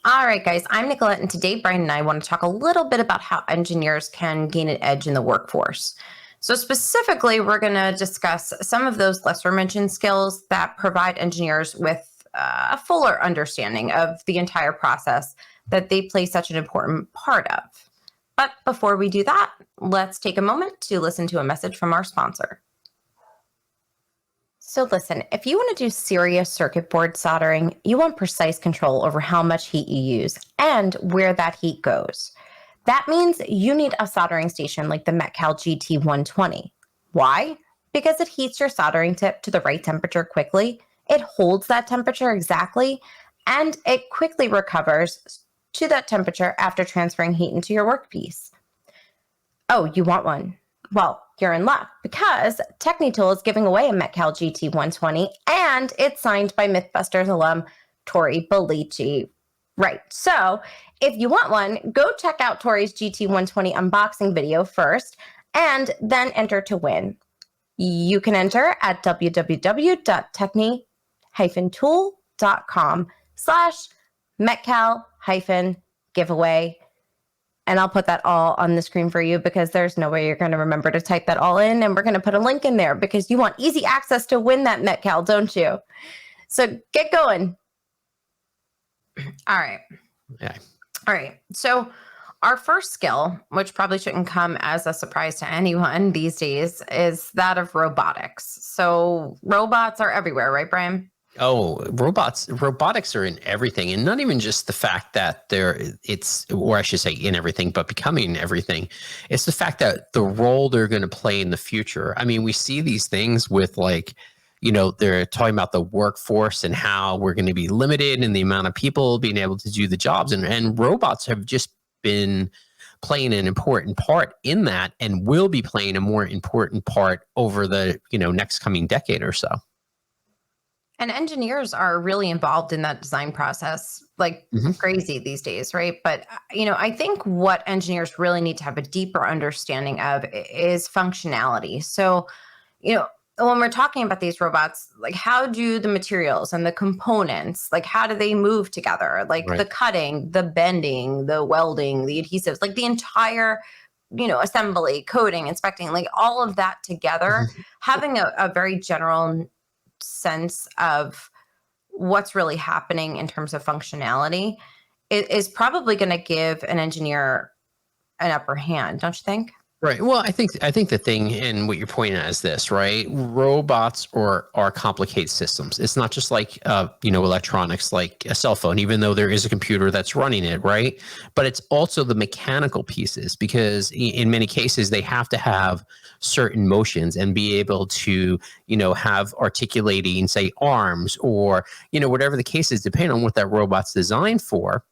All right, guys, I'm Nicolette, and today Bryan and I want to talk a little bit about how engineers can gain an edge in the workforce. So, specifically, we're going to discuss some of those lesser mentioned skills that provide engineers with a fuller understanding of the entire process that they play such an important part of. But before we do that, let's take a moment to listen to a message from our sponsor. So listen, if you want to do serious circuit board soldering, you want precise control over how much heat you use and where that heat goes. That means you need a soldering station like the Metcal GT120. Why? Because it heats your soldering tip to the right temperature quickly, it holds that temperature exactly, and it quickly recovers to that temperature after transferring heat into your workpiece. Oh, you want one? Well, you're in luck because TechniTool is giving away a Metcal GT120 and it's signed by Mythbusters alum Tori Belici. Right. So if you want one, go check out Tori's GT120 unboxing video first and then enter to win. You can enter at www.techni-tool.com/Metcal-giveaway. And I'll put that all on the screen for you because there's no way you're going to remember to type that all in. And we're going to put a link in there because you want easy access to win that Metcal, don't you? So get going. All right. Yeah. All right. So our first skill, which probably shouldn't come as a surprise to anyone these days, is that of robotics. So robots are everywhere, right, Bryan? Oh, robotics are in everything, and not even just the fact that or I should say in everything, but becoming everything. It's the fact that the role they're going to play in the future. I mean, we see these things with they're talking about the workforce and how we're going to be limited in the amount of people being able to do the jobs. And robots have just been playing an important part in that and will be playing a more important part over the, next coming decade or so. And engineers are really involved in that design process, like crazy these days, right? But, I think what engineers really need to have a deeper understanding of is functionality. So, when we're talking about these robots, like how do the materials and the components, like how do they move together? Like Right. the cutting, the bending, the welding, the adhesives, like the entire assembly, coding, inspecting, like all of that together, having a very general sense of what's really happening in terms of functionality is probably going to give an engineer an upper hand, don't you think? Right. Well, I think the thing and what you're pointing at is this, right? Robots are complicated systems. It's not just like electronics, like a cell phone, even though there is a computer that's running it, right? But it's also the mechanical pieces because in many cases they have to have certain motions and be able to, have articulating, say, arms or, whatever the case is, depending on what that robot's designed for.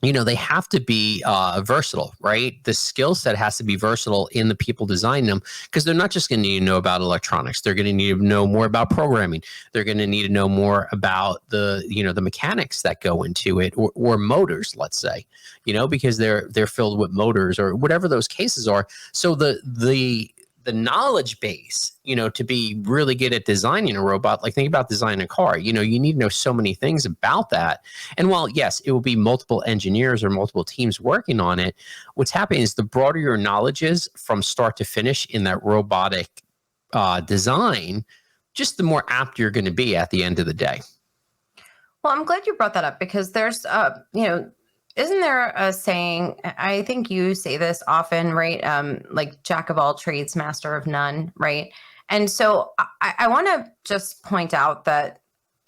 They have to be versatile, right? The skill set has to be versatile in the people designing them because they're not just going to need to know about electronics. They're going to need to know more about programming. They're going to need to know more about the mechanics that go into it or motors, let's say, because they're filled with motors or whatever those cases are. So the knowledge base, to be really good at designing a robot, like think about designing a car, you need to know so many things about that. And while, yes, it will be multiple engineers or multiple teams working on it, what's happening is the broader your knowledge is from start to finish in that robotic design, just the more apt you're going to be at the end of the day. Well, I'm glad you brought that up because there's, isn't there a saying, I think you say this often, right? Like jack of all trades, master of none, right? And so I want to just point out that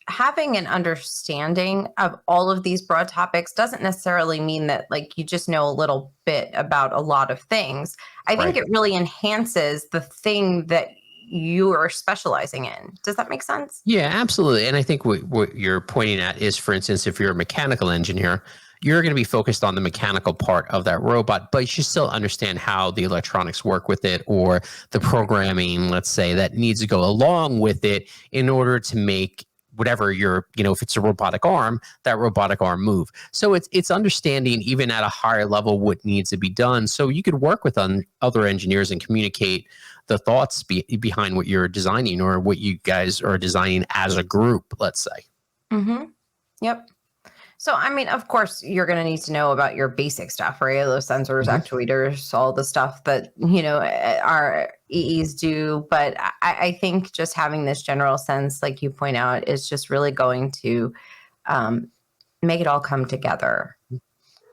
having an understanding of all of these broad topics doesn't necessarily mean that like you just know a little bit about a lot of things. I think it really enhances the thing that you are specializing in. Does that make sense? Yeah, absolutely. And I think what you're pointing at is, for instance, if you're a mechanical engineer, you're going to be focused on the mechanical part of that robot, but you should still understand how the electronics work with it or the programming, let's say, that needs to go along with it in order to make whatever if it's a robotic arm, that robotic arm move. So it's understanding even at a higher level what needs to be done. So you could work with other engineers and communicate the thoughts behind what you're designing or what you guys are designing as a group, let's say. Mm-hmm. Yep. So, I mean, of course, you're going to need to know about your basic stuff, right? Those sensors, Mhm. actuators, all the stuff that, our EEs do. But I think just having this general sense, like you point out, is just really going to um, make it all come together.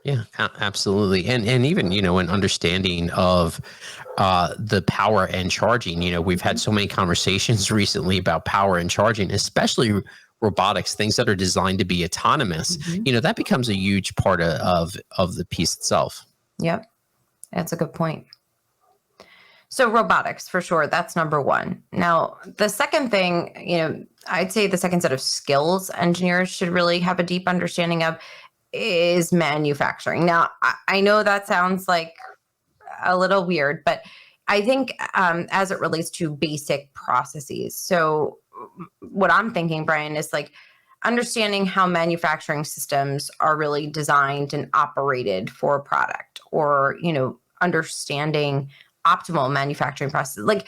Yeah, absolutely. And even, an understanding of the power and charging. We've had so many conversations recently about power and charging, especially robotics, things that are designed to be autonomous. Mhm. That becomes a huge part of the piece itself. Yep, that's a good point. So robotics, for sure, that's number one. Now, the second thing, I'd say the second set of skills engineers should really have a deep understanding of is manufacturing. Now, I know that sounds like a little weird, but I think as it relates to basic processes. So, what I'm thinking, Bryan, is like understanding how manufacturing systems are really designed and operated for a product, or understanding optimal manufacturing process. Like,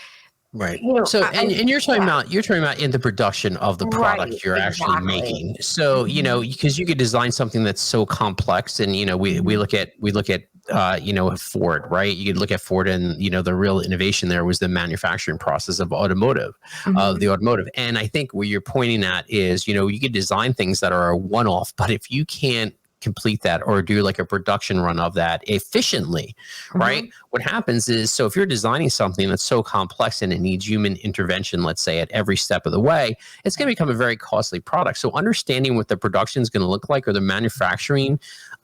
Right. So, and yeah, you're talking about in the production of the right, product you're actually exactly. making. So, Mhm. because you could design something that's so complex, and we Mhm. look at Ford, right? You could look at Ford, and the real innovation there was the manufacturing process of Mhm. the automotive. And I think what you're pointing at is, you could design things that are a one-off, but if you can't complete that or do like a production run of that efficiently, right? Mhm. What happens is, so if you're designing something that's so complex and it needs human intervention, let's say at every step of the way, it's going to become a very costly product. So understanding what the production is going to look like, or the manufacturing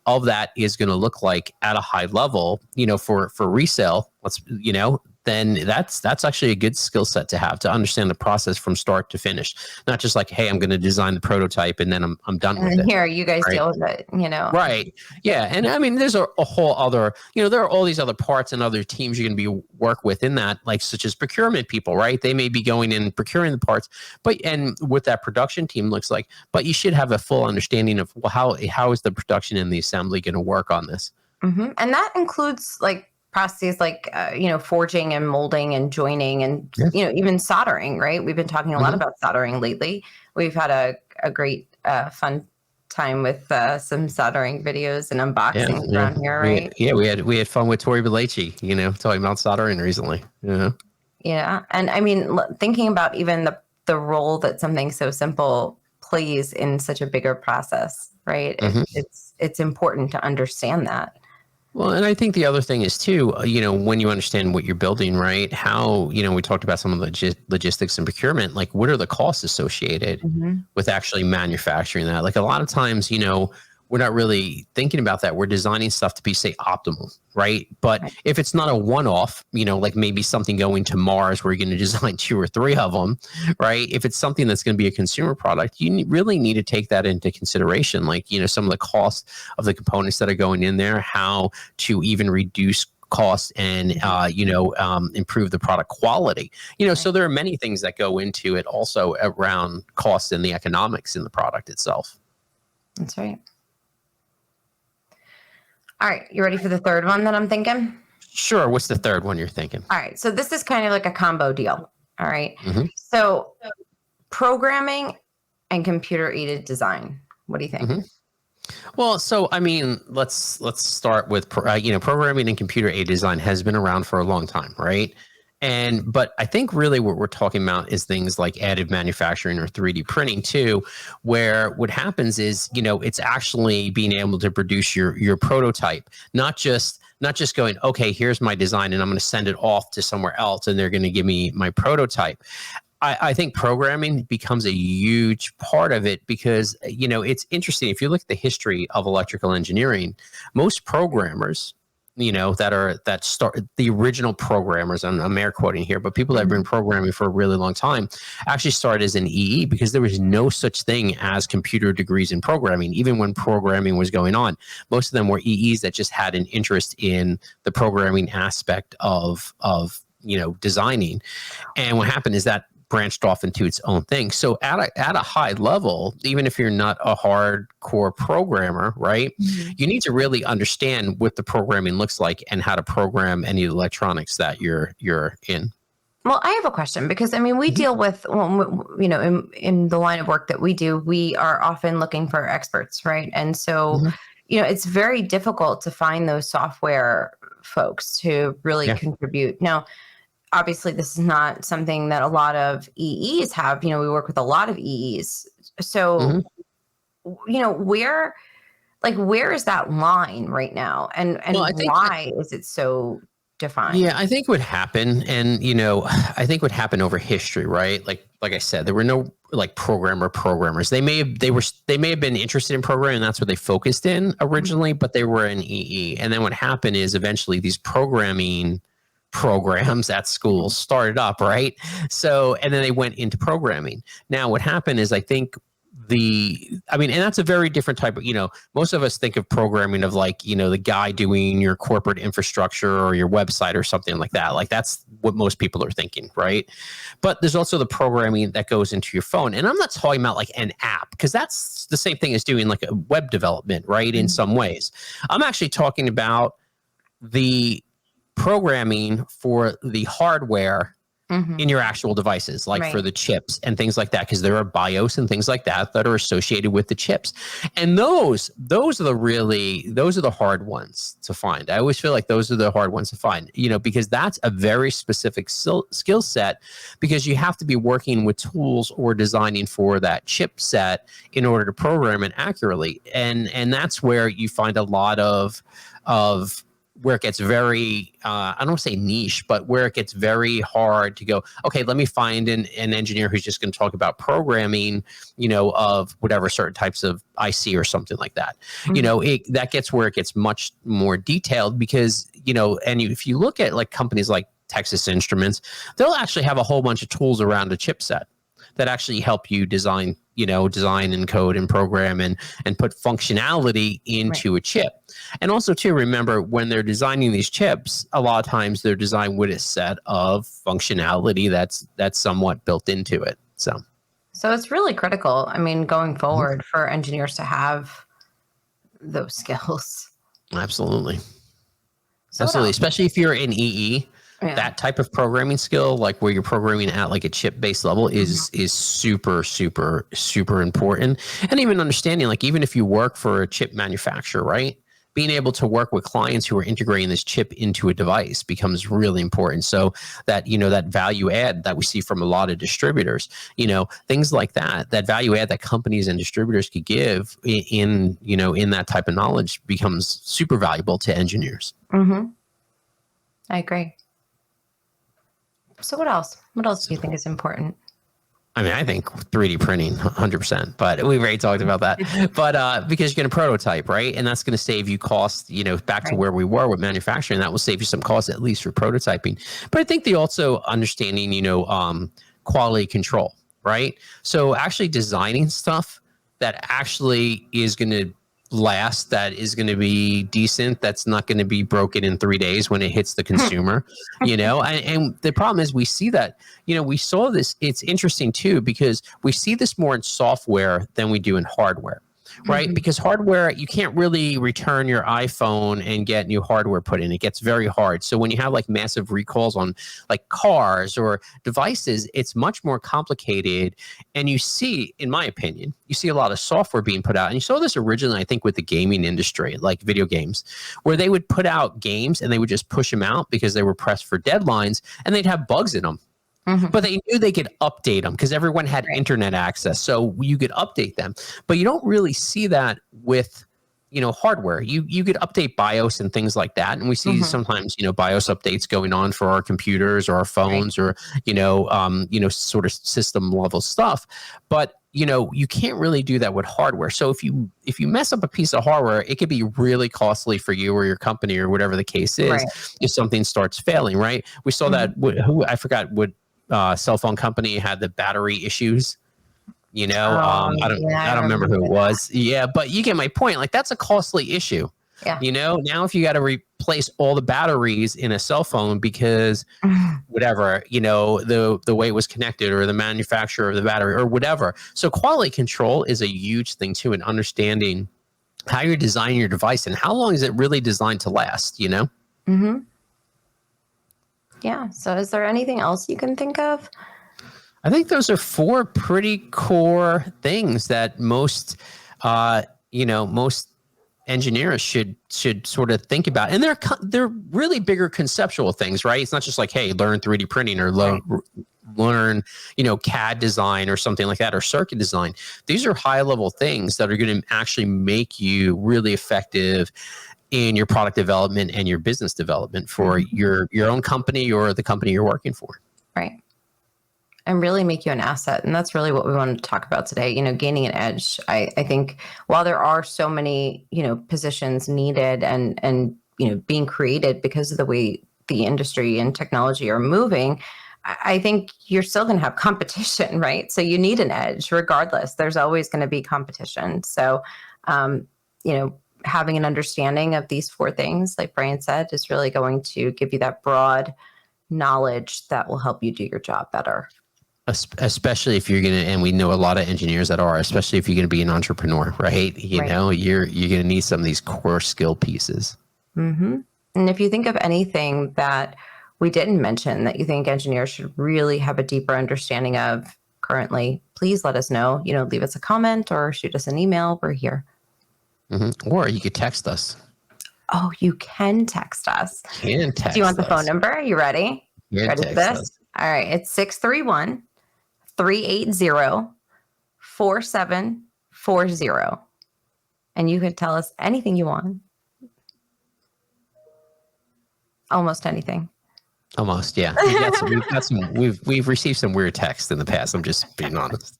of that is going to look like at a high level, for resale, then that's actually a good skill set to have, to understand the process from start to finish. Not just like, hey, I'm going to design the prototype and then I'm done And with then it. here, you guys Right. deal with it. Right. Yeah. And I mean, there's a whole other, there are all these other parts and other teams you're going to be work with in that, like such as procurement people, right? They may be going in and procuring the parts, and what that production team looks like, but you should have a full understanding of, well, how is the production and the assembly going to work on this? And that includes like processes like forging and molding and joining and Yeah. even soldering. Right? We've been talking a lot Hmm. about soldering lately. We've had a great fun time with some soldering videos and Yeah. unboxings Yeah. around here. Right? We had fun with Tori Belici, talking about soldering recently. Yeah. Yeah, and I mean, thinking about even the role that something so simple plays in such a bigger process, right? It's important to understand that. Well, and I think the other thing is too, when you understand what you're building, right? How, we talked about some of the logistics and procurement, like what are the costs associated Mhm. with actually manufacturing that? Like a lot of times, we're not really thinking about that. We're designing stuff to be, say, optimal, right? But Right. if it's not a one-off, like maybe something going to Mars where you're going to design two or three of them, right? If it's something that's going to be a consumer product, you really need to take that into consideration. Like, some of the costs of the components that are going in there, how to even reduce costs and improve the product quality. Right. So there are many things that go into it also around costs and the economics in the product itself. That's right. All right, you ready for the third one that I'm thinking? Sure. What's the third one you're thinking? All right, so this is kind of like a combo deal. All right. Hmm. So programming and computer aided design. What do you think? Hmm. Well, so I mean, let's start with programming and computer aided design has been around for a long time, right? But I think really what we're talking about is things like additive manufacturing or 3D printing too, where what happens is, it's actually being able to produce your prototype, not just going, okay, here's my design and I'm going to send it off to somewhere else and they're going to give me my prototype. I think programming becomes a huge part of it because, it's interesting. If you look at the history of electrical engineering, most programmers, that start the original programmers, I'm air quoting here, but people that have been Mhm. programming for a really long time actually started as an EE because there was no such thing as computer degrees in programming. Even when programming was going on, most of them were EEs that just had an interest in the programming aspect of designing. And what happened is that branched off into its own thing. So at a high level, even if you're not a hardcore programmer, right, Mhm. you need to really understand what the programming looks like and how to program any electronics that you're in. Well, I have a question because I mean, we Mhm. deal with, well, in the line of work that we do, we are often looking for experts, right? And so, Mhm. it's very difficult to find those software folks to really Yeah. contribute. Now, obviously, this is not something that a lot of EEs have. We work with a lot of EEs. So, Mhm. where, like, where is that line right now? Well, And I think why is it so yeah, defined? I think what happened, and I think what happened over history, right? Like I said, there were no like programmers. They may have been interested in programming, and that's what they focused in originally, but they were in EE. And then what happened is eventually these programming programs at schools started up, right? So and then they went into programming. Now what happened is I think and that's a very different type of, most of us think of programming of like, the guy doing your corporate infrastructure or your website or something like that. Like that's what most people are thinking, right? But there's also the programming that goes into your phone. And I'm not talking about like an app because that's the same thing as doing like a web development, right? In some ways. I'm actually talking about the programming for the hardware Hmm. in your actual devices, like for Right. the chips and things like that, because there are BIOS and things like that that are associated with the chips. And those are the hard ones to find. I always feel like those are the hard ones to find, because that's a very specific skill set because you have to be working with tools or designing for that chipset in order to program it accurately. And that's where you find a lot of where it gets very I don't want to say niche, but where it gets very hard to go, okay, let me find an engineer who's just going to talk about programming, of whatever certain types of IC or something like that. Mhm. That gets where it gets much more detailed because, if you look at like companies like Texas Instruments, they'll actually have a whole bunch of tools around a chipset that actually help you design and code and program and put functionality Right. into a chip. And also, too, remember when they're designing these chips, a lot of times they're designed with a set of functionality that's somewhat built into it. So, So it's really critical, I mean, going mhm, forward for engineers to have those skills. absolutely, So what absolutely, else? especially if you're in EE. Yeah. That type of programming skill, like where you're programming at like a chip based level, Mhm. is super, super, super important. And even understanding, like even if you work for a chip manufacturer, right? Being able to work with clients who are integrating this chip into a device becomes really important. So that that value add that we see from a lot of distributors, things like that value add that companies and distributors could give in that type of knowledge becomes super valuable to engineers. Mhm. I agree. So what else? What else do you think is important? I mean, I think 3D printing, 100%, but we've already talked about that. But because you're going to prototype, right? And that's going to save you cost, back to Right. where we were with manufacturing, that will save you some cost, at least for prototyping. But I think the also understanding, quality control, right? So actually designing stuff that actually is going to last, that is going to be decent, that's not going to be broken in 3 days when it hits the consumer, and the problem is we see that we saw this. It's interesting too, because we see this more in software than we do in hardware, right? Mhm. Because hardware, you can't really return your iPhone and get new hardware put in. It gets very hard. So when you have like massive recalls on like cars or devices, it's much more complicated. And you see, in my opinion, you see a lot of software being put out. And you saw this originally, I think, with the gaming industry, like video games, where they would put out games and they would just push them out because they were pressed for deadlines and they'd have bugs in them, Mhm. but they knew they could update them because everyone had Right. internet access, so you could update them. But you don't really see that with hardware. You could update BIOS and things like that, and we see Mhm. sometimes BIOS updates going on for our computers or our Right. phones or sort of system level stuff. But you can't really do that with hardware. So if you mess up a piece of hardware, it could be really costly for you or your company or whatever the case is Right. if something starts failing. Right? We saw that. Mhm. Who I forgot what cell phone company had the battery issues. Oh, yeah, I I don't remember remember who it that. was. Yeah, but you get my point. Like that's a costly issue. Yeah. Now if you got to replace all the batteries in a cell phone because whatever, the way it was connected or the manufacturer of the battery or whatever. So quality control is a huge thing too, and understanding how you're designing your device and how long is it really designed to last. Mhm. Yeah. So is there anything else you can think of? I think those are 4 pretty core things that most engineers should sort of think about. And they're really bigger conceptual things, right? It's not just like, hey, learn 3D printing or learn, CAD design or something like that, or circuit design. These are high level things that are going to actually make you really effective in your product development and your business development for your own company or the company you're working for. Right. And really make you an asset. And that's really what we wanted to talk about today, gaining an edge. I think while there are so many, positions needed and being created because of the way the industry and technology are moving, I think you're still going to have competition, right? So you need an edge regardless. There's always going to be competition. So, having an understanding of these 4 things, like Bryan said, is really going to give you that broad knowledge that will help you do your job better. Especially if you're going to, and we know a lot of engineers that are, especially if you're going to be an entrepreneur, right? You're going to need some of these core skill pieces. Mm-hmm. And if you think of anything that we didn't mention that you think engineers should really have a deeper understanding of currently, please let us know. Leave us a comment or shoot us an email. We're here. Mm-hmm. Or you could text us. Oh, you can text us. Do you want the phone number? Are you ready? Ready for this? All right. It's 631-380-4740. And you can tell us anything you want. Almost anything. Almost, yeah. We've received some weird texts in the past. I'm just being honest.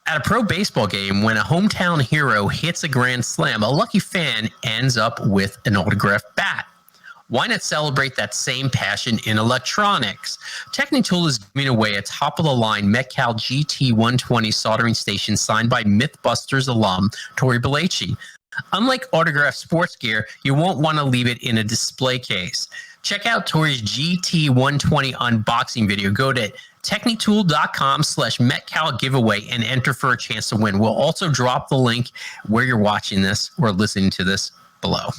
At a pro baseball game, when a hometown hero hits a grand slam, a lucky fan ends up with an autographed bat. Why not celebrate that same passion in electronics? Technitool is giving away a top-of-the-line Metcal GT120 soldering station signed by Mythbusters alum Tori Belleci. Unlike autographed sports gear, you won't want to leave it in a display case. Check out Tori's GT120 unboxing video. Go to technitool.com/Metcal giveaway and enter for a chance to win. We'll also drop the link where you're watching this or listening to this below.